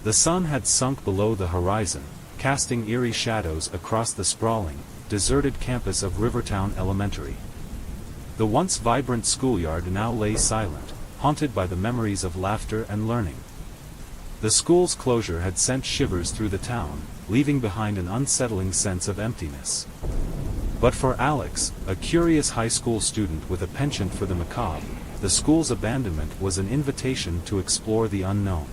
The sun had sunk below the horizon, casting eerie shadows across the sprawling, deserted campus of Rivertown Elementary. The once vibrant schoolyard now lay silent, haunted by the memories of laughter and learning. The school's closure had sent shivers through the town, leaving behind an unsettling sense of emptiness. But for Alex, a curious high school student with a penchant for the macabre, the school's abandonment was an invitation to explore the unknown.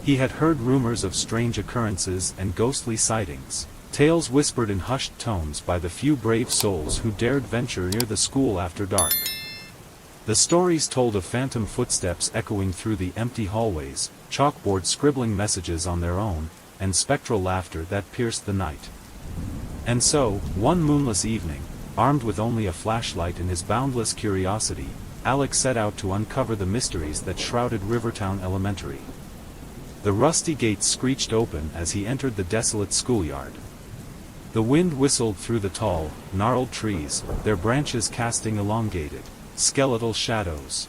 He had heard rumors of strange occurrences and ghostly sightings, tales whispered in hushed tones by the few brave souls who dared venture near the school after dark. The stories told of phantom footsteps echoing through the empty hallways, chalkboards scribbling messages on their own, and spectral laughter that pierced the night. And so, one moonless evening, armed with only a flashlight and his boundless curiosity, Alex set out to uncover the mysteries that shrouded Rivertown Elementary. The rusty gates screeched open as he entered the desolate schoolyard. The wind whistled through the tall, gnarled trees, their branches casting elongated, skeletal shadows.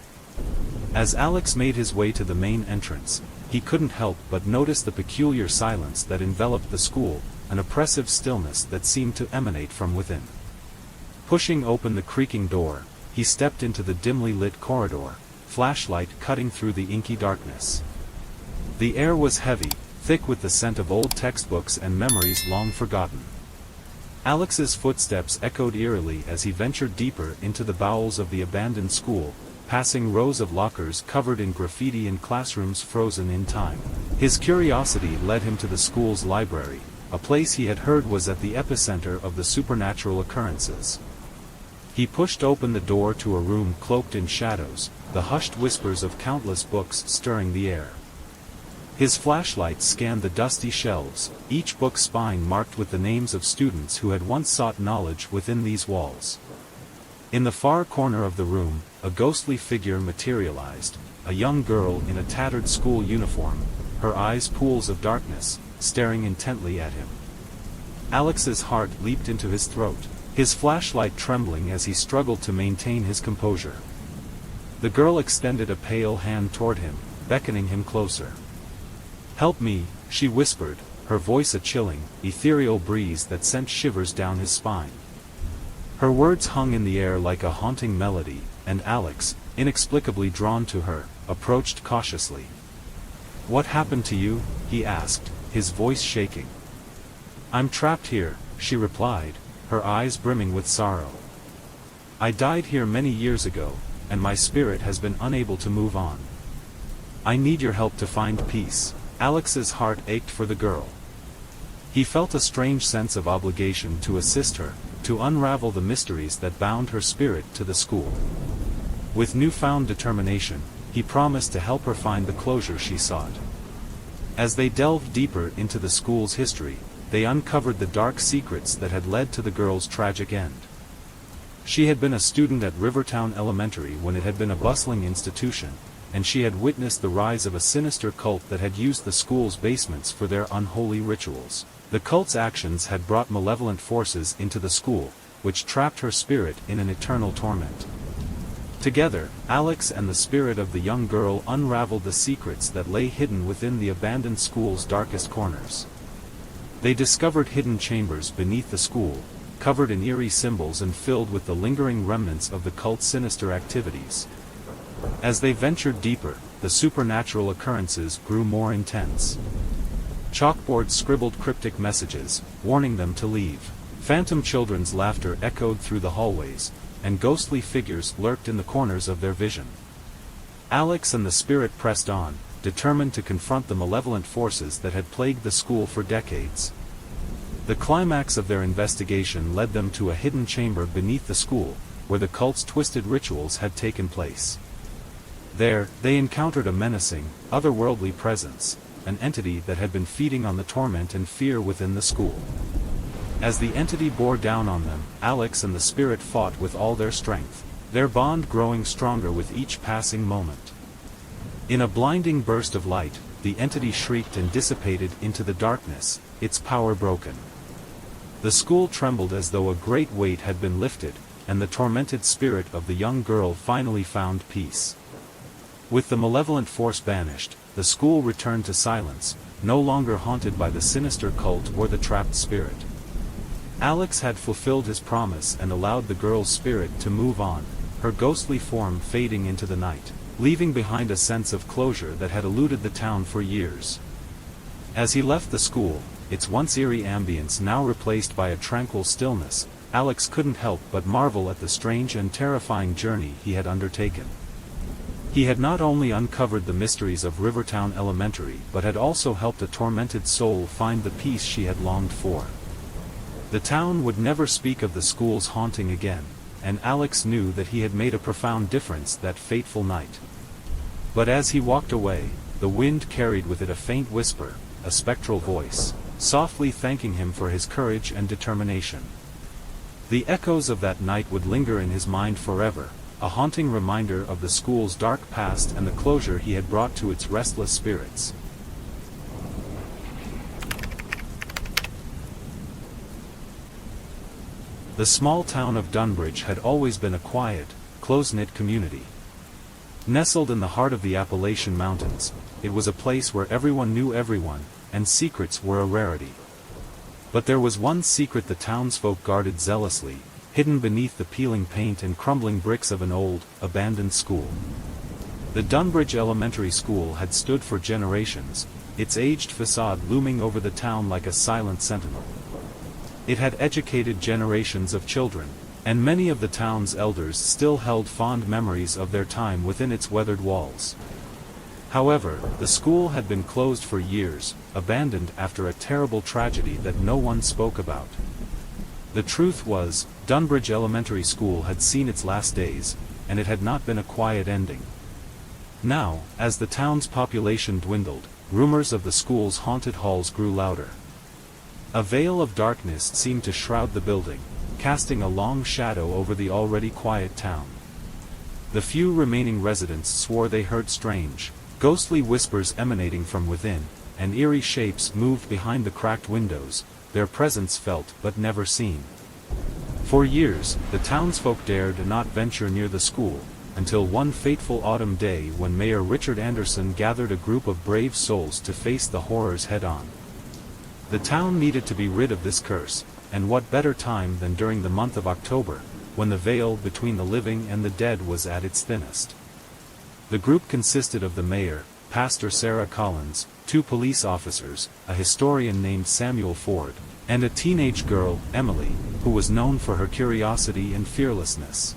As Alex made his way to the main entrance, he couldn't help but notice the peculiar silence that enveloped the school, an oppressive stillness that seemed to emanate from within. Pushing open the creaking door, he stepped into the dimly lit corridor, flashlight cutting through the inky darkness. The air was heavy, thick with the scent of old textbooks and memories long forgotten. Alex's footsteps echoed eerily as he ventured deeper into the bowels of the abandoned school, passing rows of lockers covered in graffiti and classrooms frozen in time. His curiosity led him to the school's library, a place he had heard was at the epicenter of the supernatural occurrences. He pushed open the door to a room cloaked in shadows, the hushed whispers of countless books stirring the air. His flashlight scanned the dusty shelves, each book spine marked with the names of students who had once sought knowledge within these walls. In the far corner of the room, a ghostly figure materialized, a young girl in a tattered school uniform, her eyes pools of darkness, staring intently at him. Alex's heart leaped into his throat, his flashlight trembling as he struggled to maintain his composure. The girl extended a pale hand toward him, beckoning him closer. "Help me," she whispered, her voice a chilling, ethereal breeze that sent shivers down his spine. Her words hung in the air like a haunting melody, and Alex, inexplicably drawn to her, approached cautiously. "What happened to you?" he asked, his voice shaking. "I'm trapped here," she replied, her eyes brimming with sorrow. "I died here many years ago, and my spirit has been unable to move on. I need your help to find peace." Alex's heart ached for the girl. He felt a strange sense of obligation to assist her, to unravel the mysteries that bound her spirit to the school. With newfound determination, he promised to help her find the closure she sought. As they delved deeper into the school's history, they uncovered the dark secrets that had led to the girl's tragic end. She had been a student at Rivertown Elementary when it had been a bustling institution, and she had witnessed the rise of a sinister cult that had used the school's basements for their unholy rituals. The cult's actions had brought malevolent forces into the school, which trapped her spirit in an eternal torment. Together, Alex and the spirit of the young girl unraveled the secrets that lay hidden within the abandoned school's darkest corners. They discovered hidden chambers beneath the school, covered in eerie symbols and filled with the lingering remnants of the cult's sinister activities. As they ventured deeper, the supernatural occurrences grew more intense. Chalkboards scribbled cryptic messages, warning them to leave. Phantom children's laughter echoed through the hallways, and ghostly figures lurked in the corners of their vision. Alex and the spirit pressed on, determined to confront the malevolent forces that had plagued the school for decades. The climax of their investigation led them to a hidden chamber beneath the school, where the cult's twisted rituals had taken place. There, they encountered a menacing, otherworldly presence, an entity that had been feeding on the torment and fear within the school. As the entity bore down on them, Alex and the spirit fought with all their strength, their bond growing stronger with each passing moment. In a blinding burst of light, the entity shrieked and dissipated into the darkness, its power broken. The school trembled as though a great weight had been lifted, and the tormented spirit of the young girl finally found peace. With the malevolent force banished, the school returned to silence, no longer haunted by the sinister cult or the trapped spirit. Alex had fulfilled his promise and allowed the girl's spirit to move on, her ghostly form fading into the night, leaving behind a sense of closure that had eluded the town for years. As he left the school, its once eerie ambience now replaced by a tranquil stillness, Alex couldn't help but marvel at the strange and terrifying journey he had undertaken. He had not only uncovered the mysteries of Rivertown Elementary but had also helped a tormented soul find the peace she had longed for. The town would never speak of the school's haunting again, and Alex knew that he had made a profound difference that fateful night. But as he walked away, the wind carried with it a faint whisper, a spectral voice, softly thanking him for his courage and determination. The echoes of that night would linger in his mind forever, a haunting reminder of the school's dark past and the closure he had brought to its restless spirits. The small town of Dunbridge had always been a quiet, close-knit community. Nestled in the heart of the Appalachian Mountains, it was a place where everyone knew everyone, and secrets were a rarity. But there was one secret the townsfolk guarded zealously, hidden beneath the peeling paint and crumbling bricks of an old, abandoned school. The Dunbridge Elementary School had stood for generations, its aged facade looming over the town like a silent sentinel. It had educated generations of children, and many of the town's elders still held fond memories of their time within its weathered walls. However, the school had been closed for years, abandoned after a terrible tragedy that no one spoke about. The truth was, Dunbridge Elementary School had seen its last days, and it had not been a quiet ending. Now, as the town's population dwindled, rumors of the school's haunted halls grew louder. A veil of darkness seemed to shroud the building, casting a long shadow over the already quiet town. The few remaining residents swore they heard strange, ghostly whispers emanating from within, and eerie shapes moved behind the cracked windows, their presence felt but never seen. For years, the townsfolk dared not venture near the school, until one fateful autumn day when Mayor Richard Anderson gathered a group of brave souls to face the horrors head-on. The town needed to be rid of this curse, and what better time than during the month of October, when the veil between the living and the dead was at its thinnest. The group consisted of the mayor, Pastor Sarah Collins, 2 police officers, a historian named Samuel Ford, and a teenage girl, Emily, who was known for her curiosity and fearlessness.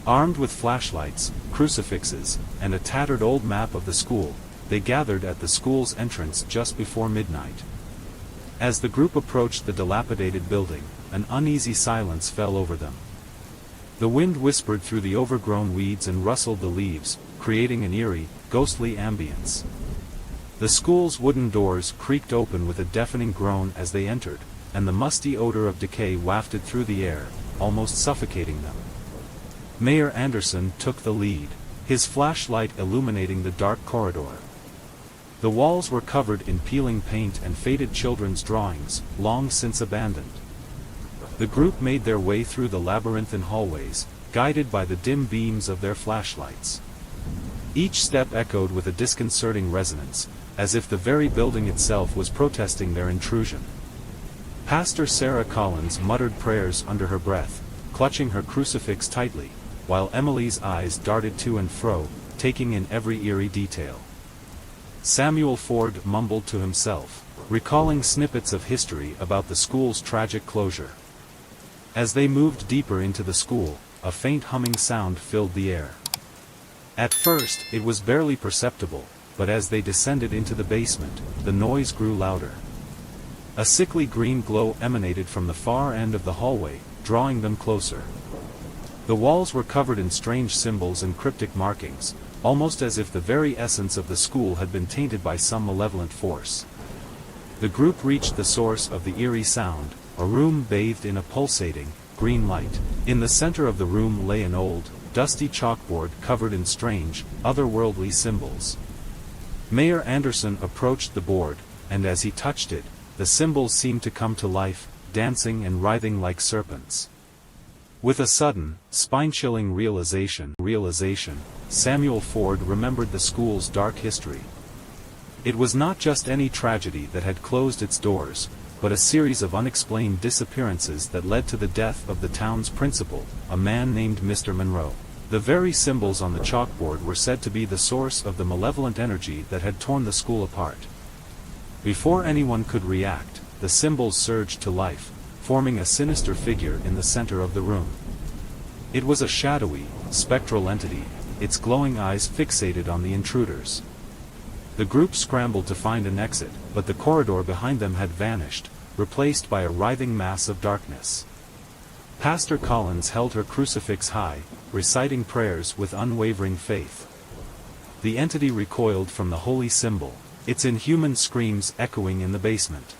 Armed with flashlights, crucifixes, and a tattered old map of the school, they gathered at the school's entrance just before midnight. As the group approached the dilapidated building, an uneasy silence fell over them. The wind whispered through the overgrown weeds and rustled the leaves, creating an eerie, ghostly ambience. The school's wooden doors creaked open with a deafening groan as they entered, and the musty odor of decay wafted through the air, almost suffocating them. Mayor Anderson took the lead, his flashlight illuminating the dark corridor. The walls were covered in peeling paint and faded children's drawings, long since abandoned. The group made their way through the labyrinthine hallways, guided by the dim beams of their flashlights. Each step echoed with a disconcerting resonance, as if the very building itself was protesting their intrusion. Pastor Sarah Collins muttered prayers under her breath, clutching her crucifix tightly, while Emily's eyes darted to and fro, taking in every eerie detail. Samuel Ford mumbled to himself, recalling snippets of history about the school's tragic closure. As they moved deeper into the school, a faint humming sound filled the air. At first, it was barely perceptible, but as they descended into the basement, the noise grew louder. A sickly green glow emanated from the far end of the hallway, drawing them closer. The walls were covered in strange symbols and cryptic markings, almost as if the very essence of the school had been tainted by some malevolent force. The group reached the source of the eerie sound, a room bathed in a pulsating, green light. In the center of the room lay an old, dusty chalkboard covered in strange, otherworldly symbols. Mayor Anderson approached the board, and as he touched it, the symbols seemed to come to life, dancing and writhing like serpents. With a sudden, spine-chilling realization, Samuel Ford remembered the school's dark history. It was not just any tragedy that had closed its doors, but a series of unexplained disappearances that led to the death of the town's principal, a man named Mr. Monroe. The very symbols on the chalkboard were said to be the source of the malevolent energy that had torn the school apart. Before anyone could react, the symbols surged to life, forming a sinister figure in the center of the room. It was a shadowy, spectral entity, its glowing eyes fixated on the intruders. The group scrambled to find an exit, but the corridor behind them had vanished, replaced by a writhing mass of darkness. Pastor Collins held her crucifix high, reciting prayers with unwavering faith. The entity recoiled from the holy symbol, its inhuman screams echoing in the basement.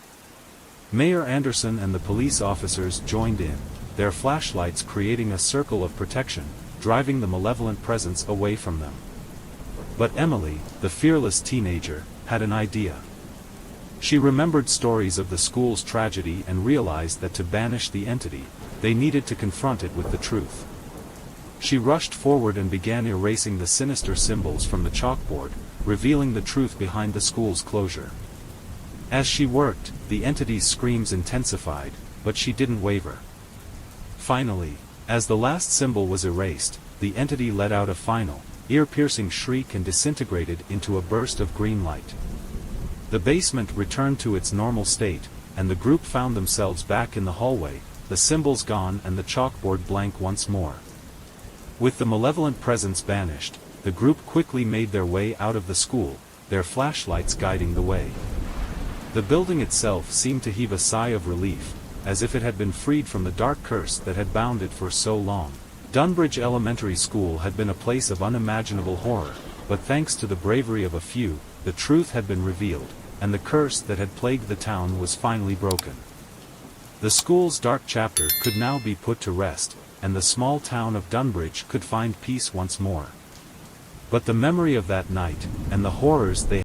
Mayor Anderson and the police officers joined in, their flashlights creating a circle of protection, driving the malevolent presence away from them. But Emily, the fearless teenager, had an idea. She remembered stories of the school's tragedy and realized that to banish the entity, they needed to confront it with the truth. She rushed forward and began erasing the sinister symbols from the chalkboard, revealing the truth behind the school's closure. As she worked, the entity's screams intensified, but she didn't waver. Finally, as the last symbol was erased, the entity let out a final, ear-piercing shriek and disintegrated into a burst of green light. The basement returned to its normal state, and the group found themselves back in the hallway, the symbols gone and the chalkboard blank once more. With the malevolent presence banished, the group quickly made their way out of the school, their flashlights guiding the way. The building itself seemed to heave a sigh of relief, as if it had been freed from the dark curse that had bound it for so long. Dunbridge Elementary School had been a place of unimaginable horror, but thanks to the bravery of a few, the truth had been revealed, and the curse that had plagued the town was finally broken. The school's dark chapter could now be put to rest, and the small town of Dunbridge could find peace once more. But the memory of that night, and the horrors they